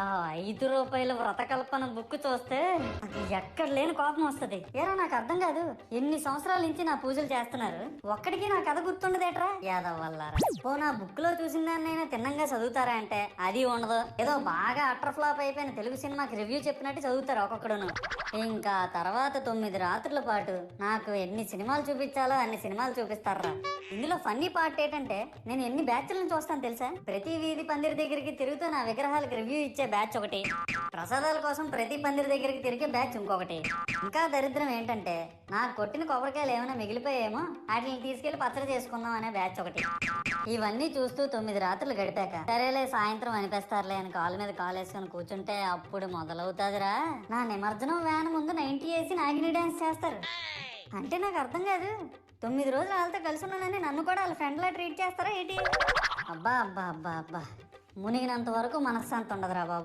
ఆ ₹5 వ్రతకల్పన బుక్ చూస్తే నాకు ఎక్కడ లేని కోపం వస్తది. ఏరా నాకు అర్థం కాదు, ఎన్ని సంవత్సరాల నుంచి నా పూజలు చేస్తున్నారు, ఒక్కడికి నా కథ గుర్తుండదేట్రా యాదవ్ వల్లారా. ఓ నా బుక్ లో చూసిన దాన్నైనా తిన్నంగా చదువుతారా అంటే అది ఉండదు. ఏదో బాగా అటర్ ఫ్లాప్ అయిపోయిన తెలుగు సినిమాకి రివ్యూ చెప్పినట్టు చదువుతారు ఒక్కొక్కడును. ఇంకా తర్వాత 9 రాత్రుల పాటు నాకు ఎన్ని సినిమాలు చూపించాలో అన్ని సినిమాలు చూపిస్తారా. ఇందులో ఫన్నీ పార్ట్ ఏంటంటే నేను ఎన్ని బ్యాచ్లను చూస్తాను తెలుసా. ప్రతి వీధి పందిరి దగ్గరికి తిరుగుతూ నా విగ్రహాలకు రివ్యూ ఇచ్చే బ్యాచ్ ఒకటి, ప్రసాదాల కోసం ప్రతి పందిరి దగ్గరికి తిరిగే బ్యాచ్ ఇంకొకటి. ఇంకా దరిద్రం ఏంటంటే నాకు కొట్టిన కొబ్బరికాయలు ఏమైనా మిగిలిపోయేమో వాటిని తీసుకెళ్లి పచ్చడి చేసుకుందాం అనే బ్యాచ్ ఒకటి. ఇవన్నీ చూస్తూ 9 రాత్రులు గడిపాక సరేలే సాయంత్రం అనిపిస్తారులే అని కాలు మీద కాలు వేసుకొని కూర్చుంటే అప్పుడు మొదలవుతాదిరా నా నిమజ్జనం వ్యాన్ ముందు 90 వేసి నాగిని డాన్స్ చేస్తారు. అంటే నాకు అర్థం కాదు, 9 రోజులు వాళ్ళతో కలిసి ఉన్నానని నన్ను కూడా వాళ్ళ ఫ్రెండ్ లా ట్రీట్ చేస్తారా ఏంటి. అబ్బా అబ్బా అబ్బా అబ్బా, మునిగినంత వరకు మనశ్శాంతి ఉండదురా బాబు.